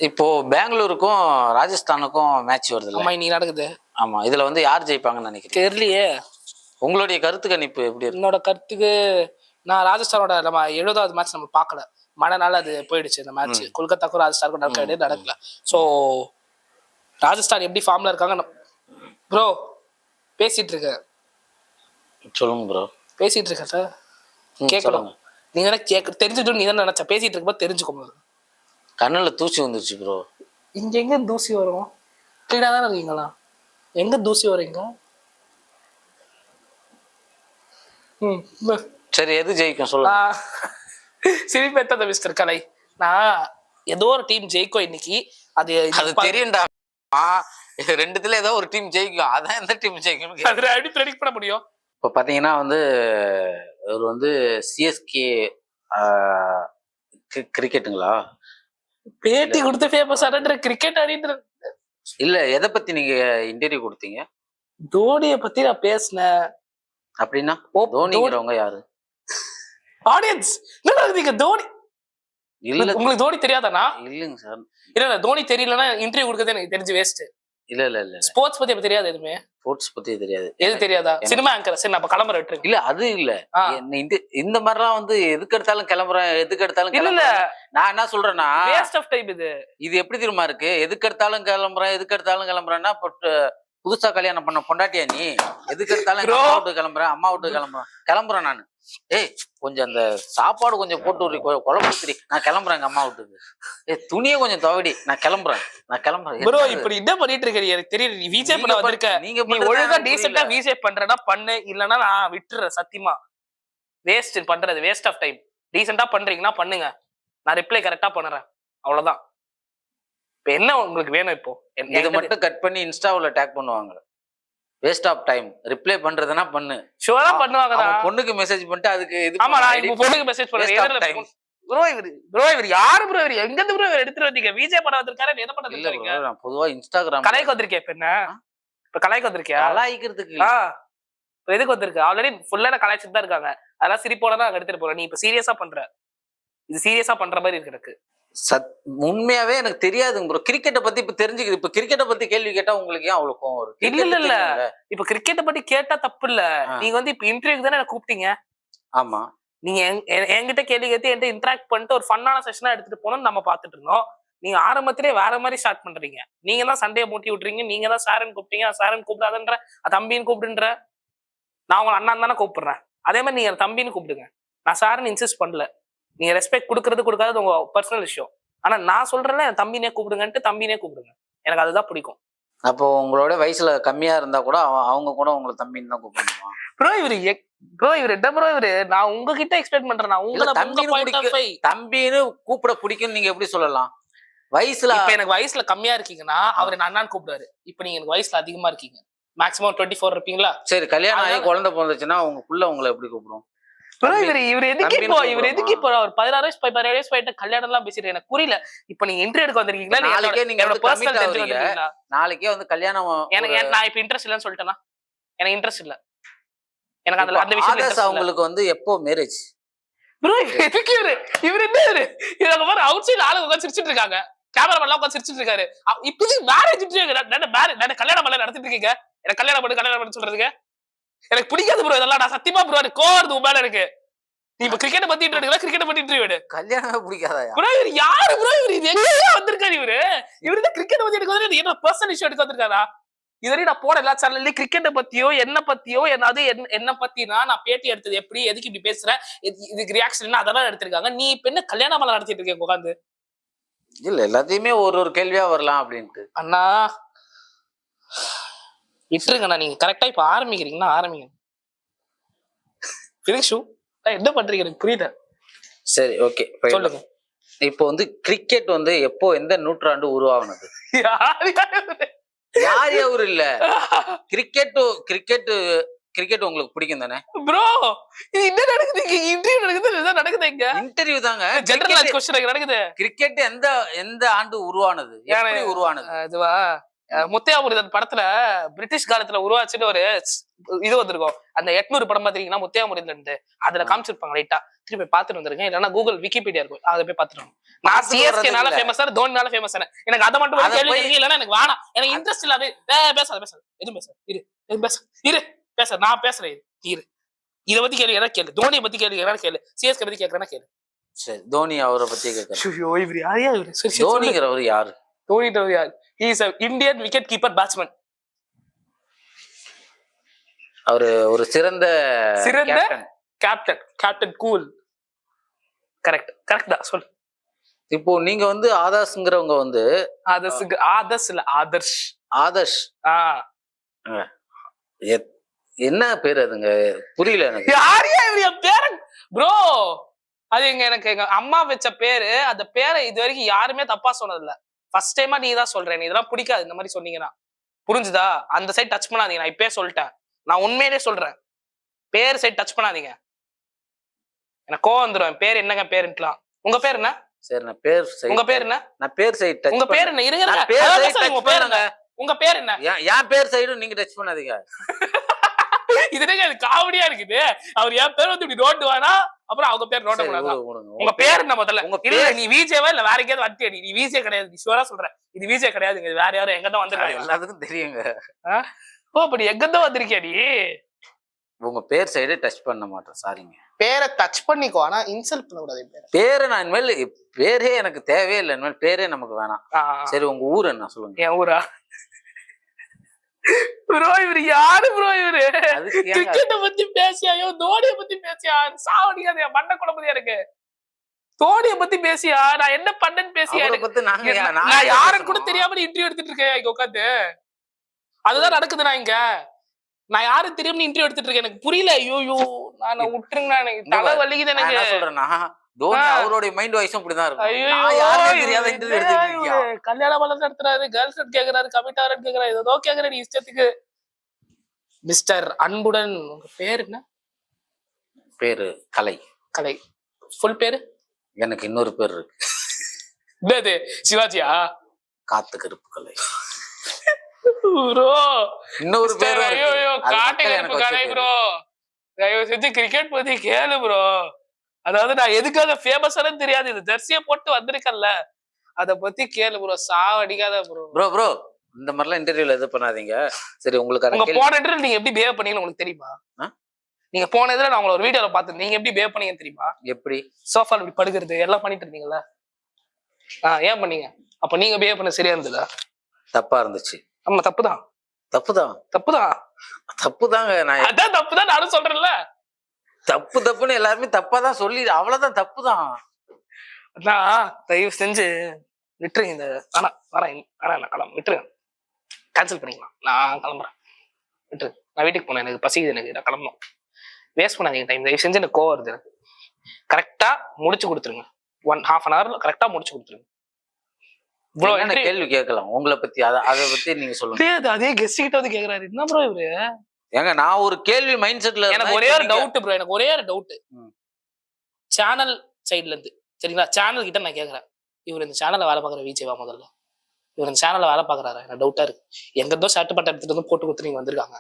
இப்போ பெங்களூருக்கும் ராஜஸ்தானுக்கும் மேட்ச் வருது. நீ நடக்குது. ஆமா, இதுல வந்து யார் ஜெயிப்பாங்கன்னு நினைக்கிறேன்? தெரியலையே. உங்களுடைய கருத்து கணிப்பு எப்படி? என்னோட கருத்துக்கு நான் ராஜஸ்தானோட நம்ம 70வது மேட்ச் நம்ம பார்க்கல. மழைனால அது போயிடுச்சு. இந்த மேட்ச் கொல்கத்தாக்கும் ராஜஸ்தானுக்கும் நடக்கல. ஸோ ராஜஸ்தான் எப்படி ஃபார்ம்ல இருக்காங்க ப்ரோ? பேசிட்டு இருக்க. சொல்லுங்க ப்ரோ. பேசிட்டு இருக்க சார். கேட்கணும். நீ தானே தெரிஞ்சுட்டு நீ தானே நினைச்ச. பேசிட்டு இருக்கும்போது தெரிஞ்சுக்கோங்க. கண்ணுல தூசி வந்துருச்சு ப்ரோ. இங்க எங்க தூசி வரும்? கிளீனா தானே இருக்கீங்களா? எங்க தூசி வரீங்க? சரி எது ஜெயிக்கும் சொல்லுங்க. சிரிப்பேத்த மிஸ்டர் கலை. நான் ஏதோ ஒரு டீம் ஜெயிக்கும் இன்னைக்கு. அது தெரியும்டா. ரெண்டுத்துல ஏதோ ஒரு டீம் ஜெயிக்கும். அதான் எந்த டீம் ஜெயிக்கும் எப்படி ப்ரெடிக்ட் பண்ண முடியும்? இப்போ பாத்தீங்கன்னா வந்து இவர் வந்து சிஎஸ்கே கிரிக்கெட்டுங்களா பேட்டி கொடுத்து ஃபேமஸ் ஆன கிரிக்கெட் ஆடிட்டு இல்ல. எதை பத்தி நீங்க இன்டர்வியூ கொடுத்தீங்க? தோனியை பத்தி நான் பேசினேன். அப்படின்னா தோனிங்கிறவங்க யாரு? ஆடியன்ஸ் நீங்க தோனி இல்ல உங்களுக்கு தோனி தெரியாதானா? இல்லைங்க சார். இல்ல தோனி தெரியலன்னா இன்டர்வியூ கொடுக்கறது எனக்கு தெரிஞ்சு வேஸ்ட். இல்ல ஸ்போர்ட்ஸ் பத்தி அப்ப தெரியாது எதுவுமே? ஸ்போர்ட்ஸ் பத்தி தெரியாது. எது தெரியாதா? Cinema anchor. சரி நான் கிளம்புற விட்டுருங்க. இல்ல அது இல்ல. இந்த மாதிரிலாம் வந்து எதுக்கு எடுத்தாலும் கிளம்புறேன், எதுக்கு எடுத்தாலும் இல்ல நான் என்ன சொல்றேன்னா வேஸ்ட் ஆஃப் டைம் இது. இது எப்படி தெரியுமா இருக்கு? எதுக்கு எடுத்தாலும் கிளம்புறேன்னா புதுசா கல்யாணம் பண்ண பொண்டாட்டியா நீ? எதுக்கு எடுத்தாலும் அம்மா விட்டு கிளம்புறேன், அம்மா விட்டு கிளம்புறேன் நானு. ஏய் கொஞ்சம் அந்த சாப்பாடு கொஞ்சம் போட்டு குழம்பு நான் கிளம்புறேன் எங்க அம்மா வீட்டுக்கு. துணியை கொஞ்சம் துவடி நான் கிளம்புறேன். ப்ரோ இப்படி என்ன பண்ணிட்டு இருக்கீங்க? எனக்கு தெரியும் நீ விஜய் பண்ண வந்திருக்க. நீ ஒழுங்கா டீசென்ட்டா விஜய் பண்றேன்னா பண்ணு, இல்லன்னா நான் விட்டுறேன். சத்தியமா வேஸ்ட் பண்றது, வேஸ்ட் ஆஃப் டைம். டீசென்ட்டா பண்றீங்கன்னா பண்ணுங்க, நான் ரிப்ளை கரெக்டா பண்ணுறேன், அவ்வளவுதான். இப்ப என்ன உங்களுக்கு வேணும்? இப்போ இதை மட்டும் கட் பண்ணி இன்ஸ்டாவுல டேக் பண்ணுவாங்க. Waste of time. ரிப்ளை பண்றதுனா பண்ணு. ஷோரா பண்ணுவாங்கடா. பொண்ணுக்கு மெசேஜ் பண்ணிட்டு அதுக்கு இது. ஆமா நான் இப்போ பொண்ணுக்கு மெசேஜ் பண்றேன். ப்ரோ இவர் யாரு ப்ரோ? இவர் எங்க இருந்து ப்ரோ எடுத்துட்டு வந்தீங்க? விஜய் படம் வந்திருக்காரு, என்ன படம் வந்திருக்கீங்க? நான் பொதுவா இன்ஸ்டாகிராம் கலைக்கு வந்திருக்கேன். இப்ப என்ன இப்ப கலைக்கு வந்திருக்கியா? கலாய்க்கிறதுக்கு. இப்ப எதுக்கு வந்திருக்க? ஆல்ரெடி ஃபுல்லா கலாய்ச்சிட்டு தான் இருக்காங்க. அதெல்லாம் சிரிப்போட தான் எடுத்துட்டு போறேன். நீ இப்ப சீரியஸா பண்ற, இது சீரியஸா பண்ற மாதிரி இருக்கு எனக்கு. உண்மையாவே எனக்கு தெரியாதுங்க ப்ரோ. கிரிக்கெட்டை பத்தி இப்ப தெரிஞ்சுக்குது. இப்ப கிரிக்கெட்டை பத்தி கேள்வி கேட்டா உங்களுக்கு ஏன் அவ்வளவு கோவம் வரும்? இல்ல இப்ப கிரிக்கெட்டை பத்தி கேட்டா தப்பு இல்ல. நீங்க வந்து இப்ப இன்டர்வியூக்கு தானே கூப்பிட்டீங்க. ஆமா, நீங்க என்கிட்ட கேள்வி கேட்டு என்கிட்ட இன்டராக்ட் பண்ணிட்டு ஒரு ஃபன்னான செஷனா எடுத்துட்டு போனோம்னு நம்ம பாத்துட்டு இருந்தோம். நீங்க ஆரம்பத்திலே வேற மாதிரி ஸ்டார்ட் பண்றீங்க. நீங்க தான் சண்டையை மூட்டி விட்டுறீங்க. நீங்க தான் சாரன் கூப்பிட்டீங்க, சாரன் கூப்பிடாதன்ற, தம்பின்னு கூப்பிடுன்ற. நான் உங்களை அண்ணன் தானே கூப்பிடுறேன். அதே மாதிரி நீங்க தம்பின்னு கூப்பிடுங்க. நான் சாரன் இன்சிஸ்ட் பண்ணல. நீங்க ரெஸ்பெக்ட் கொடுக்கறது கொடுக்காதது உங்க பர்சனல் விஷயம். ஆனா நான் சொல்றேன்ல, தம்பினே கூப்பிடுங்கன்ட்டு தம்பினே கூப்பிடுங்க. எனக்கு அதுதான் பிடிக்கும். அப்போ உங்களோட வயசுல கம்மியா இருந்தா கூட அவங்க கூட உங்களை தம்பின்னு தான் கூப்பிடுமா? ப்ரோ இவரு என்ன ப்ரோ இவரு? நான் உங்ககிட்ட எக்ஸ்பெக்ட் பண்றேன். நான் உங்களை தம்பின்னு கூப்பிட பிடிக்கும். நீங்க எப்படி சொல்லலாம்? வயசுல இப்ப எனக்கு வயசுல கம்மியா இருக்கீங்கன்னா அவரு அண்ணான்னு கூப்பிடுவாரு. இப்ப நீங்க எனக்கு வயசுல அதிகமா இருக்கீங்க. மேக்ஸிமம் 24 இருப்பீங்களா? சரி, கல்யாணம் ஆகி குழந்தை பிறந்துச்சுன்னா உங்க புள்ள உங்களை எப்படி கூப்பிடும்? இவர் எதுக்கு இப்போ ஒரு 16 வயசு போயிட்டு கல்யாணம் எல்லாம் பேசிட்டு எனக்கு புரியல. இப்ப நீங்க இன்டர்வியூ எடுக்க வந்திருக்கீங்களா? நாளைக்கே வந்து கல்யாணம். நான் இப்ப இன்ட்ரெஸ்ட் இல்லன்னு சொல்லிட்டேன்னா எனக்கு இன்ட்ரெஸ்ட் இல்ல. எனக்கு அந்த விஷயம் அவங்களுக்கு வந்து எப்போ மேரேஜ்? ப்ரோ எதுக்கு இவரு என்ன இவங்க மாதிரி அவுட் சைடு ஆளு உட்காந்து சிரிச்சிட்டு இருக்காங்க. கேமரா எல்லாம் உட்காந்து சிரிச்சிட்டு இருக்காரு. இப்படி மேரேஜ் கல்யாணம் பண்ண நடத்திட்டு இருக்கீங்க. எனக்கு கல்யாணம் பண்ணு சொல்றதுக்கு எனக்கு பிடிக்காது ப்ரோ. இதெல்லாம் நான் சத்தியமா ப்ரோ எனக்கு கோவம் உண்மையில இருக்கு. நீ இப்ப கிரிக்கெட் பத்தி கிரிக்கெட் பத்தி இன்டர்வியூ கல்யாணமே பிடிக்காதா ப்ரோ? இவர் யாரு ப்ரோ? இவர் எங்கேயா வந்திருக்காரு? இவரு தான் கிரிக்கெட் பத்தி எடுக்க வந்து என்ன பர்சனல் இஷ்யூ எடுக்க வந்திருக்காரா? இதுவரை நான் போன எல்லா சேனல்லையும் கிரிக்கெட்டை பத்தியோ என்ன பத்தினா நான் பேட்டி எடுத்தது எப்படி, எதுக்கு இப்படி பேசுறேன், இதுக்கு ரியாக்ஷன் அதெல்லாம் எடுத்திருக்காங்க. நீ இப்ப என்ன கல்யாணம் மேல நடத்திட்டு இருக்கேன் உட்காந்து? இல்ல எல்லாத்தையுமே ஒரு கேள்வியா வரலாம் அப்படின்ட்டு. அண்ணா விட்டுருங்கண்ணா. நீங்க கரெக்டா இப்ப ஆரம்பிக்கிறீங்கன்னா ஆரம்பிங்க. என்ன பண்றீங்க எனக்கு புரியல. சரி ஓகே சொல்லுங்க. இப்போ வந்து கிரிக்கெட் வந்து எப்போ எந்த நூற்றாண்டு உருவாகுனது? யார் எவரு இல்ல கிரிக்கெட் உங்களுக்கு பிடிக்கும் தானே ப்ரோ? இது என்ன நடக்குது? இன்டர்வியூ நடக்குது. நடக்குது இங்க இன்டர்வியூ தாங்க. ஜெனரல் क्वेश्चन நடக்குது. கிரிக்கெட் எந்த ஆண்டு உருவானது? எப்படி உருவானது? அதுவா முத்தையாமுருதன் படத்துல பிரிட்டிஷ் காலத்துல உருவாச்சுன்னு ஒரு இது வந்திருக்கும். அந்த 800 படம் பாத்தீங்கன்னா முத்தையாமுருதன் அதுல காமிச்சிருப்பாங்க. லைட்டா திருப்பி பாத்துட்டு வந்துருக்கேன். இல்லன்னா கூகுள் விக்கிபீடியா இருக்கும், அதை போய் பாத்துருவோம். நான் சிஎஸ்கேனால ஃபேமஸ், தோனினால ஃபேமஸ். எனக்கு அதை மட்டும் கேள்வி இல்லைன்னா எனக்கு வேணாம். எனக்கு இன்ட்ரெஸ்ட் இல்லாத பேசாத எதுவும் பேச நான் பேசுறேன். இதை பத்தி கேள்வி என்ன கேளு, தோனியை பத்தி கேள்வி என்ன கேளு, சிஎஸ்கே பத்தி கேட்கறேன்னா கேளு. சரி, தோனி அவரை பத்தி கேட்கறேன். இவர் யாரையா? தோனிங்கிறவர் யாரு? தோனின்றவர் யாரு? He is an Indian wicket keeper batsman. அவரு ஒரு சிறந்த கேப்டன் கூல். கரெக்ட் தான் சொல்லு. இப்போ நீங்க வந்து ஆதர்ஷ்ங்கிறவங்க வந்து ஆதர்ஷ் என்ன பேரு அதுங்க? புரியல எனக்கு. யாரையா இவரு பேரு ப்ரோ? அது எங்க அம்மா வச்ச பேரு. அந்த பேரை இது வரைக்கும் யாருமே தப்பா சொன்னது இல்ல. ஃபர்ஸ்ட் டைமா நீ தான் சொல்றேன். நீ இதெல்லாம் பிடிக்காது இந்த மாதிரி சொன்னீங்கன்னா. புரிஞ்சுதா? அந்த சைட் டச் பண்ணாதீங்க. நான் இப்பயே சொல்லிட்டேன். நான் உண்மையிலே சொல்றேன். பேர் சைட் டச் பண்ணாதீங்க. எனக்கு கோவம் வந்துடும். பேர் என்னங்க பேருலாம்? உங்க பேர் என்ன? சரி, நான் பேர் உங்க பேர் என்ன? நான் பேர் சைட் டச். உங்க பேர் என்ன? இருங்க, உங்க பேர் என்ன? என் பேர் சைடு நீங்க டச் பண்ணாதீங்க. இதுனங்க அது காமெடியா இருக்குது. அவர் என் பேர் வந்து இப்படி நோட்டு வானா அப்புறம் அவங்க பேர் நோட்ட கூடாது. உங்க பேர் என்ன முதல்ல? இல்ல நீ விஜேவா இல்ல வேற எங்கேயாவது வட்டியா? நீ விஜே கிடையாது. நீ ஷூரா சொல்ற இது விஜே கிடையாதுங்க. இது வேற யாரும் எங்க தான் வந்திருக்காங்க. எல்லாத்துக்கும் தெரியுங்க. ஓ அப்படி எங்க தான் வந்திருக்கியா நீ? உங்க பேர் சைடே டச் பண்ண மாட்டேன். சாரிங்க. பேரை டச் பண்ணிக்கோ, ஆனா இன்சல்ட் பண்ண கூடாது. பேரை நான் இனிமேல் பேரே எனக்கு தேவையே இல்லை. இனிமேல் பேரே நமக்கு வேணாம். சரி உங்க ஊர் என்ன சொல்லுங்க. என் ஊரா? ப்ரோ இவரு யாரு ப்ரோ? இவரு கிரிக்கெட்ட பத்தி பேசியாயோ தோனியை பத்தி பேசியா? சாவடிக்காத மண்ண குழம்புதியா இருக்கு. தோனியை பத்தி பேசியா? நான் என்ன பண்ணேன்னு பேசியா? நான் யாருன்னு கூட தெரியாம இன்டர்வியூ எடுத்துட்டு இருக்கேன் இங்க உட்காந்து. அதுதான் நடக்குது. நான் யாரும் தெரியாம இன்டர்வியூ எடுத்துட்டு இருக்கேன். எனக்கு புரியல. ஐயோ நான் விட்டுருங்க. எனக்கு தலை வலிக்குது. எனக்கு என்ன சொல்றேன்னா தோனி அவருடைய மைண்ட் வாய்ஸும் அப்படிதான் இருக்கும். கல்யாணம் வளர்ந்து நடத்துறாரு, கேர்ள் ஃபிரெண்ட் கேக்குறாரு, கமிட் ஆகிறன்னு கேக்குறாரு, ஏதோ கேக்குறாரு இஷ்டத்துக்கு. மிஸ்டர் அன்புடன் உங்க பேர் என்ன? பேரு கலை. கலை. ஃபுல் பேரு? எனக்கு இன்னொரு பேர் இருக்கு. என்னது? சிவாஜியா? காத்து கருப்பு கலை. இன்னொரு பேரு காட்டு கருப்பு கலை ப்ரோ. தயவு செஞ்சு கிரிக்கெட் பத்தி கேளு ப்ரோ. அதாவது நான் எதுக்காக ஃபேமஸானு தெரியாது. இது ஜெர்சியை போட்டு வந்திருக்கேன்ல, அத பத்தி கேளு ப்ரோ. சாவடிக்காத ப்ரோ. ப்ரோ இந்த மாதிரிலாம் இன்டர்வியூல எது பண்ணாதீங்க. சரி உங்களுக்கு உங்க போன இன்டர்வியூல நீங்க எப்படி பிஹேவ் பண்ணீங்கன்னு உங்களுக்கு தெரியுமா? நீங்க போன இதுல நான் உங்களை ஒரு வீடியோல பார்த்தேன். நீங்க எப்படி பிஹேவ் பண்ணீங்கன்னு தெரியுமா? எப்படி? சோஃபால இப்படி படுக்கிறது எல்லாம் பண்ணிட்டு இருந்தீங்கல்ல. ஏன் பண்ணீங்க? அப்ப நீங்க பிஹேவ் பண்ண சரியா இருந்ததா? தப்பா இருந்துச்சு. ஆமா தப்புதான். தப்புதாங்க. நான் அதான் தப்புதான் நானும் சொல்றேன்ல. தப்புன்னு எல்லாருமே தப்பாதான் சொல்லி அவ்வளவுதான். தப்புதான். அதான் தயவு செஞ்சு விட்டுருங்க. இந்த நான் விட்டுருங்க. கேன்சல் பண்ணிக்கலாம். நான் கிளம்புறேன். விட்டுருங்க. நான் வீட்டுக்கு போனேன். எனக்கு பசிக்குது. எனக்கு நான் கிளம்பணும். வேஸ்ட் பண்ணாதீங்க டைம். தயவு செஞ்சு எனக்கு கோவம் வருது. எனக்கு கரெக்டா முடிச்சு கொடுத்துருங்க. 1/2 an hour கரெக்டா முடிச்சு கொடுத்துருங்க. ப்ரோ என்ன கேள்வி கேட்கலாம் உங்களை பத்தி? அதை பத்தி நீங்க சொல்லுங்க. அதே கெஸ்ட் கிட்ட வந்து கேக்குறாரு. என்ன ப்ரோ இவரு? ஏங்க நான் ஒரு கேள்வி மைண்ட் செட்ல எனக்கு ஒரே ஒரு டவுட் ப்ரோ. எனக்கு ஒரே ஒரு டவுட் சேனல் சைட்ல இருந்து. சரிங்களா? சேனல் கிட்ட நான் கேக்குறேன். இவர் இந்த சேனல்ல வேலை பாக்குற விஜேவா? முதல்ல இவர் இந்த சேனல்ல வேலை பாக்குறாரு? எனக்கு டவுட்டா இருக்கு. எங்க இருந்தோ செட்டப் பண்ண எடுத்துட்டு வந்து போட்டு கொடுத்து நீங்க வந்திருக்காங்க.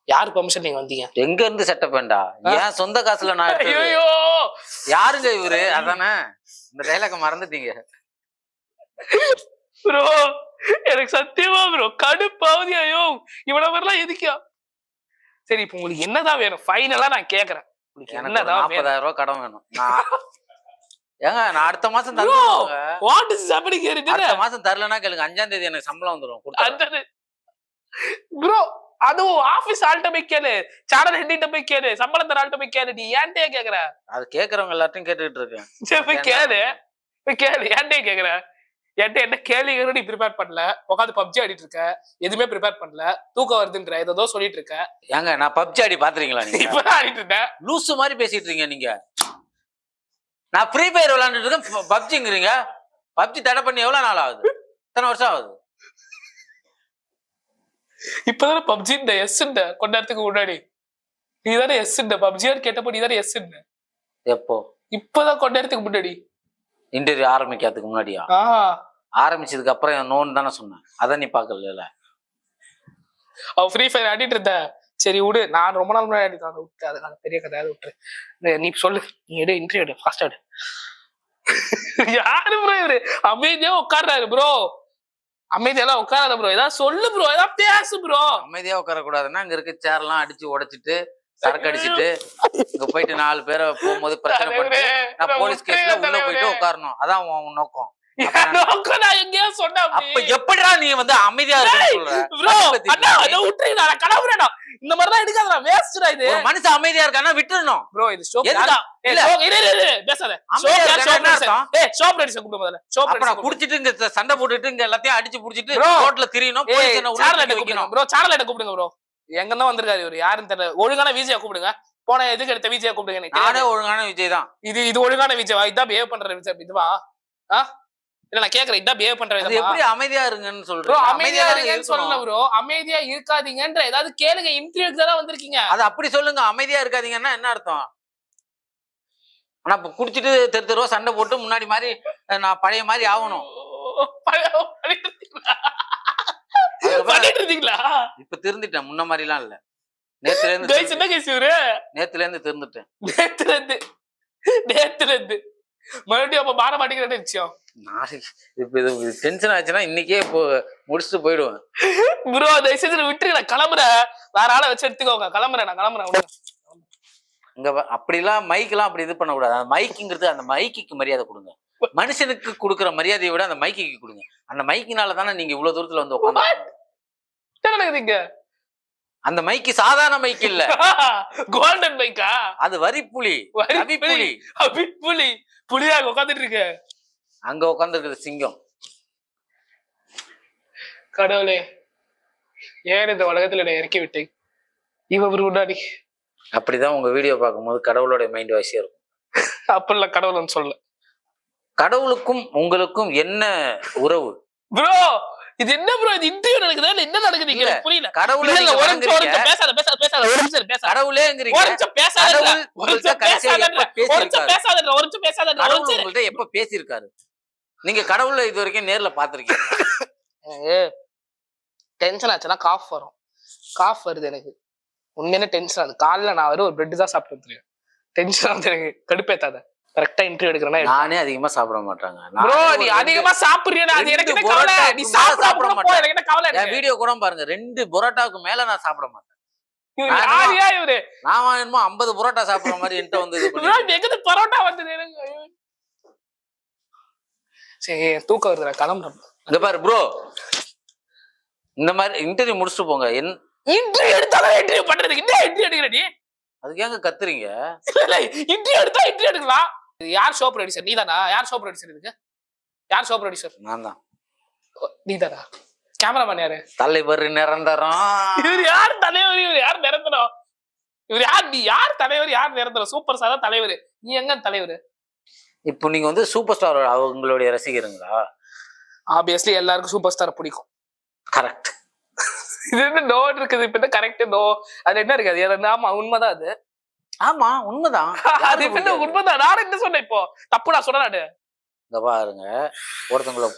யாரு பெர்மிஷன் நீங்க வந்தீங்க? எங்க இருந்து செட்டப் பண்ணா? ஏன் சொந்த காசுல நான்? ஐயோ யாருங்க இவரு? அதானே இந்த டைலாக மறந்துட்டீங்க ப்ரோ. எனக்கு சத்தியமா ப்ரோ கடுப்பாவது. ஐயோ இவ்வளவு மாதிரிலாம் எதுக்கியா? சரி இப்ப உங்களுக்கு என்னதான் வேணும்? ஃபைனலா நான் கேக்குறேன். என்னதான் 40,000 ரூபாய் கடன் வேணும். ஏங்க நான் அடுத்த மாசம் தருவேன். அடுத்த மாசம் தரலன்னா கேளுங்க. 5ஆம் தேதி எனக்கு சம்பளம் வந்துடும் ப்ரோ. அதுவும் ஆபீஸ் ஆள்கிட்ட போய் கேளு, சேனல் ஹெட்டிட்ட போய் கேளு, சம்பளம் தர ஆள்கிட்ட போய் கேளு. நீ ஏன்ட்டே கேக்குற? அது கேக்குறவங்க எல்லாத்தையும் கேட்டுக்கிட்டு இருக்கேன். சரி போய் கேளு. ஏன்ட்டே கேக்குற? என்ன கேள்வி நீ ப்ரிப்பேர் பண்ணல, உட்காந்து பப்ஜி ஆடிட்டு இருக்க, எதுவுமே ப்ரிப்பேர் பண்ணல, தூக்கம் வருதுன்ற ஏதோ சொல்லிட்டு இருக்க. ஏங்க நான் பப்ஜி ஆடி பாத்துறீங்களா? இப்பதான் ஆடிட்டு இருந்தேன். லூசு மாதிரி பேசிட்டு இருக்கீங்க நீங்க. நான் ஃப்ரீ ஃபயர் விளையாண்டுட்டு இருக்கேன், பப்ஜிங்கிறீங்க. பப்ஜி தடை பண்ணி எவ்வளவு நாள் ஆகுது? எத்தனை வருஷம் ஆகுது? இப்பதானே பப்ஜி இந்த எஸ் கொஞ்ச நேரத்துக்கு முன்னாடி நீதானே எஸ் பப்ஜியான்னு கேட்டப்போ நீதானே எஸ். எப்போ? இப்பதான் கொஞ்ச நேரத்துக்கு முன்னாடி. இன்டர்வியூ ஆரம்பிக்கிறதுக்கு முன்னாடியா? ஆரம்பிச்சதுக்கு அப்புறம் நோன்னு தானே சொன்னேன். அதான் நீ பாக்கல. அவ ஃப்ரீ ஃபயர் ஆடிட்டு இருந்த. சரி விடு, நான் ரொம்ப நாள் முன்னாடி ஆடிட்டு விட்டு. அதுக்கான பெரிய கதையாவது விட்டுரு. நீ சொல்லு, நீ எடு இன்டர்வியூ எடு, ஃபாஸ்ட் ஆடு. யாரு ப்ரோ இவரு? அமைதியா உட்கார்றாரு ப்ரோ. அமைதியெல்லாம் உட்காராத ப்ரோ. ஏதாவது சொல்லு ப்ரோ, ஏதாவது பேசு ப்ரோ. அமைதியா உட்கார கூடாதுன்னா அங்க இருக்க சேர் எல்லாம் அடிச்சு உடைச்சிட்டு சரக்கு அடிச்சுட்டு இங்க போயிட்டு 4 பேரை போகும்போது பிரச்சனை பண்ணிட்டு நான் போலீஸ் கேஸ்ல உள்ள போயிட்டு உட்காரணும். அதான் உன் நோக்கம். நான் எங்கேயோ சொன்னேன். அப்ப எப்படிடா நீ வந்து அமைதியா இந்த மாதிரிலாம் எடுக்காதடா, வேஸ்ட்டா இது. ஒரு மனுஷன் அமைதியா இருக்கானா விட்டுறணும் ப்ரோ. இது ஸ்டாப் பேசாத. ஸ்டாப் ரைட்ஸ் கூப்பிடு முதல்ல. ஸ்டாப் ரைட்ஸ் குடிச்சிட்டு இங்க சண்டை போட்டுட்டு இங்க எல்லாத்தையும் அடிச்சு புடிச்சிட்டு ரோட்ல திரியணும். போலீஸ் என்ன உள்ள வைக்கணும் ப்ரோ. சேனல் கூப்பிடுங்க ப்ரோ. எங்க தான் வந்திருக்காரு இவரு? யாருன்னு தெரியல. ஒழுங்கான விஜயா கூப்பிடுங்க. போன எதுக்கு எடுத்த விஜயா கூப்பிடுங்க. நானே ஒழுங்கான விஜய் தான். இது ஒழுங்கான விஜயவா? இதான் பிஹேவ் பண்ற விஜய் இதுவா? இல்ல நான் கேக்குறேன், இதான் பிஹேவ் பண்ற விதமா? எப்படி அமைதியா இருங்கன்னு சொல்றேன். ப்ரோ அமைதியா இருங்கன்னு சொல்லல ப்ரோ. அமைதியா இருக்காதீங்கன்ற ஏதாவது கேளுங்க. இன்டர்வியூக்கு தான் வந்திருக்கீங்க. அது அப்படி சொல்லுங்க. அமைதியா இருக்காதீங்கன்னா என்ன அர்த்தம்? ஆனா இப்ப குடிச்சிட்டு தெருவா சண்டை போட்டு முன்னாடி மாதிரி நான் பழைய மாதிரி ஆகணும். பண்ணிட்டு இருந்தீங்களா? இப்ப திருந்திட்டேன். முன்ன மாதிரி எல்லாம் இல்ல. நேத்துல இருந்து guys, என்ன கேஸ் இவரு நேத்துல இருந்து திருந்துட்டேன். நேத்துல இருந்து மறுபடியும் அப்ப மாற மாட்டேங்கிற விஷயம். நாளைக்கு இப்ப இது டென்ஷன் ஆச்சுன்னா இன்னைக்கே இப்போ முடிச்சுட்டு போயிடுவேன். ப்ரோ தயவு செஞ்சு விட்டுருங்க, நான் கிளம்புறேன், வேற ஆளை வச்சு எடுத்துக்கோங்க. கிளம்புறேன், நான் கிளம்புறேன். இங்க அப்படிலாம் மைக்கெல்லாம் அப்படி இது பண்ணக்கூடாது. அந்த மைக்குங்கிறது அந்த மைக்குக்கு மரியாதை கொடுங்க. மனுஷனுக்கு கொடுக்குற மரியாதையை விட அந்த மைக்குக்கு கொடுங்க. அந்த மைக்கினால தானே நீங்க இவ்வளவு தூரத்துல வந்து உட்காந்து. அந்த மைக்கு சாதாரண மைக் இல்ல, கோல்டன் மைக்கா? அது வரிப்புலி, புலி புலியாக உட்காந்துட்டு இருக்க. அங்க உட்கார்ந்து இருக்குது சிங்கம். கடவுளே, ஏன் இந்த உலகத்துல என்னை இறக்கி விட்டு இவரு முன்னாடி? அப்படிதான் உங்க வீடியோ பார்க்கும்போது கடவுளோட மைண்ட் வாசியா இருக்கும். அப்படிலாம் கடவுள்னு சொல்ல. கடவுளுக்கும் உங்களுக்கும் என்ன உறவு ப்ரோ? இது என்ன ப்ரோ? இது இன்டர்வியூ நடக்குதா இல்ல என்ன நடக்குது இங்க? புரியல. கடவுளே பேசாத பேசாத ஒரு நிமிஷம் பேசாத. கடவுளேங்கறீங்க. ஒரு நிமிஷம் பேசாத. ஒரு நிமிஷம் பேசாத. ஒரு நிமிஷம் பேசாத. கடவுள் உங்கள்ட்ட எப்ப பேசியிருக்காரு? நீங்க கடவுளை இது வரைக்கும் நேர்ல பாத்திருக்கீங்க? டென்ஷன் ஆச்சுன்னா காஃப் வரும். காஃப் வருது எனக்கு. உண்மையான டென்ஷன் ஆகுது. காலைல நான் ஒரு பிரெட் தான் சாப்பிட்டு வந்துருக்கேன். டென்ஷன் ஆகுது எனக்கு. கடுப்பேத்தாத. கரெக்டா இன்டர்வியூ எடுக்கிறேன்னா நானே அதிகமா சாப்பிட மாட்டாங்க. ப்ரோ நீ அதிகமா சாப்பிடுறியா? அது எனக்கு என்ன கவலை? நீ சாப்பிட மாட்டே. எனக்கு என்ன கவலை? என் வீடியோ கூட பாருங்க, 2 பரோட்டாக்கு மேல நான் சாப்பிட மாட்டேன். யாரியா இவரு? நான் என்னமோ 50 பரோட்டா சாப்பிடுற மாதிரி என்கிட்ட வந்து இது பண்ணி. எங்க பரோட்டா வந்தது எனக்கு? சரி தூக்கம் வருது, நான் கிளம்புறேன். இங்க பாரு ப்ரோ, இந்த மாதிரி இன்டர்வியூ முடிச்சுட்டு போங்க. இன்டர்வியூ எடுத்தாலும் இன்டர்வியூ பண்றதுக்கு என்ன இன்டர்வியூ எடுக்கிற நீ? அதுக்கு ஏங்க கத்துறீங்க? இன்டர்வியூ எடுத்தா இன்டர்வியூ எடுக்கலாம். யார் ஷோ ப்ரொடியூசர்? நீதானா? யார் ஷோ ப்ரொடியூசர் இதுக்கு? யார் ஷோ ப்ரொடியூசர்? நான் தான். நீதானா? கேமராமேன் யாரு? தலைவர் நிரந்தரம். இவர் யார் தலைவர்? இவர் யார் நிரந்தரம்? இவர் யார்? நீ யார் தலைவர்? யார் நிரந்தரம்? சூப்பர் ஸ்டார் தான் தலைவர். நீ எங்க தலைவர்? இப்போ நீங்க வந்து சூப்பர் ஸ்டார் அவங்களுடைய ரசிகருங்களா? ஆப்வியஸ்லி எல்லாருக்கும் சூப்பர் ஸ்டார் பிடிக்கும். கரெக்ட். இது என்ன நோ இருக்குது? இப்ப என்ன கரெக்ட் நோ? அது என்ன இருக்காது? ஆமா உண்மைதான் அது. ஆமா உண்மைதான். அது என்ன உண்மைதான்? நான் என்ன சொன்னேன் இப்போ? தப்பு நான் சொன்னாடு. இங்க பாருங்க, ஒருத்தங்களை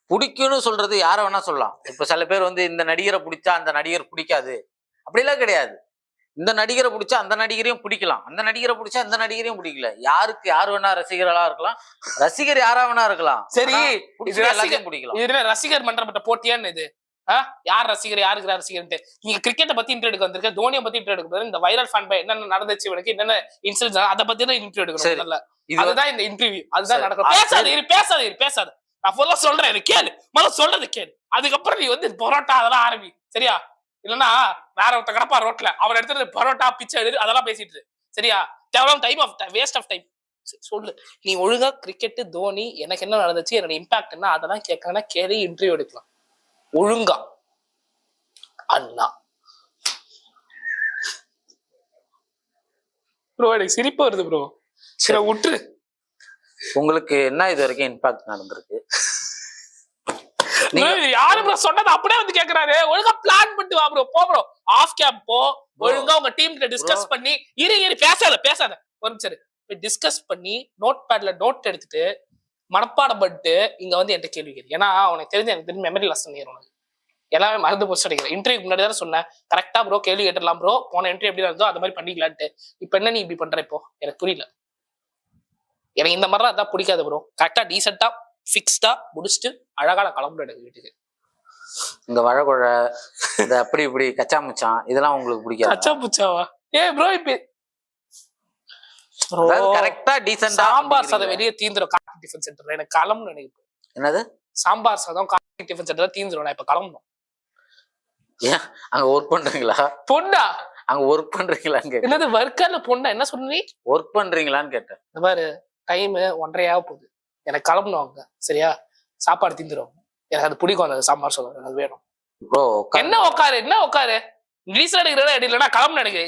பிடிக்கும்னு சொல்றது யார வேணா சொல்லலாம். இப்ப சில பேர் வந்து இந்த நடிகரை பிடிச்சா அந்த நடிகர் பிடிக்காது அப்படிலாம் கிடையாது. இந்த நடிகரை பிடிச்சா அந்த நடிகரையும் பிடிக்கலாம், அந்த நடிகரை பிடிச்சா இந்த நடிகரையும் பிடிக்கல. யாருக்கு யார் வேணா ரசிகர்களா இருக்கலாம், ரசிகர் யாரா வேணா இருக்கலாம். சரி, எல்லாத்தையும் பிடிக்கலாம். இது ரசிகர் மன்றப்பட்ட போட்டியான்னு இது? யார் ரசிகர் யாருக்கு ரசிகர்ன்ட்டு நீங்க கிரிக்கெட்டை பத்தி இன்டர்வியூ எடுக்க வந்திருக்க, தோனியை பத்தி இன்டர்வியூ எடுக்க, இந்த வைரல் ஃபேன் பை என்னென்ன நடந்துச்சு இவனுக்கு, என்னென்ன இன்சிடென்ட், அதை பத்தி தான் இன்டர்வியூ எடுக்கணும். அதுதான் இந்த இன்டர்வியூ, அதுதான் நடக்கும். பேசாத நான் ஃபுல்லா சொல்றேன், எனக்கு கேளு, முதல்ல சொல்றது கேளு, அதுக்கப்புறம் நீ வந்து பரோட்டா அதெல்லாம் ஆரம்பி, சரியா? இல்லன்னா வேற ஒருத்த கிடப்பா ரோட்ல, அவன் எடுத்துட்டு பரோட்டா பிச்சை எடுத்து அதெல்லாம் பேசிட்டு, சரியா? தேவையான time of waste of time. சொல்லு, நீ ஒழுங்கா கிரிக்கெட், தோனி, எனக்கு என்ன நடந்துச்சு, என்னோட இம்பாக்ட் என்ன, அதெல்லாம் கேட்கறேன்னா கேளு, இன்டர்வியூ எடுக்கலாம் ஒழுங்கா. அண்ணா ப்ரோ எனக்கு சிரிப்பு வருது ப்ரோ, சரி விட்டுரு. உங்களுக்கு என்ன இது வரைக்கும் இம்பாக்ட் நடந்திருக்கு? யாரு ப்ரோ சொன்னது அப்படியே வந்து கேக்குறாரு. ஒழுங்கா பிளான் பண்ணிட்டு வா ப்ரோ, போ ப்ரோ, ஆஃப் கேம்ப் போ, ஒழுங்கா உங்க டீம் கிட்ட டிஸ்கஸ் பண்ணி, இரு பேசாத ஒரு நிமிஷம் டிஸ்கஸ் பண்ணி, நோட் பேட்ல நோட் எடுத்துட்டு மனப்பாடம் பண்ணிட்டு இங்க வந்து என்கிட்ட கேள்வி கேள்வி. ஏன்னா உனக்கு தெரிஞ்ச எனக்கு தெரிஞ்ச மெமரி லாஸ் பண்ணிடுறேன். உனக்கு எல்லாமே மறந்து போச்சு அடிக்கிறேன். இன்டர்வியூக்கு முன்னாடி தான் சொன்னேன், கரெக்டா ப்ரோ கேள்வி கேட்டுடலாம் ப்ரோ, போன இன்டர்வியூ எப்படி இருந்தோ அது மாதிரி பண்ணிக்கலான்ட்டு. இப்ப என்ன நீ இப்படி பண்ற? இப்போ எனக்கு புரியல. எனக்கு இந்த மாதிரிலாம் அதான் பிடிக்காது ப்ரோ. கரெக்டா டீசெண்டா ஃபிக்ஸ்டா முடிச்சுட்டு அழகான கிளம்புற எனக்கு வீட்டுக்கு. இந்த வழக்குழ இந்த அப்படி இப்படி கச்சா முச்சான் இதெல்லாம் உங்களுக்கு பிடிக்காது? கச்சா முச்சாவா? ப்ரோ இப்ப கரெக்டா டீசெண்டா சாம்பார் சாதம் வெளியே தீந்துரும் கார்த்திக் டிஃபன் சென்டர்ல. எனக்கு கிளம்பணும். எனக்கு என்னது சாம்பார் சாதம் கார்த்திக் டிஃபன் சென்டர்ல தீந்துரும். நான் இப்ப கிளம்பணும். ஏன் அங்க ஒர்க் பண்றீங்களா? பொண்ணா அங்க ஒர்க் பண்றீங்களான்னு கேட்டேன். என்னது ஒர்க்கர்ல பொண்ணா? என்ன சொன்னீ? ஒர்க் பண்றீங்களான்னு கேட்டேன். இந்த மாதிரி டைம் 1:30 போகுது, எனக்கு கிளம்பணும் அவங்க, சரியா? சாப்பாடு தீந்துரும். எனக்கு அது பிடிக்கும், அந்த சாம்பார் சாதம் எனக்கு வேணும். என்ன உட்காரு ரீசன் எடுக்கிறதா இல்லைன்னா கிளம்பணும். எனக்கு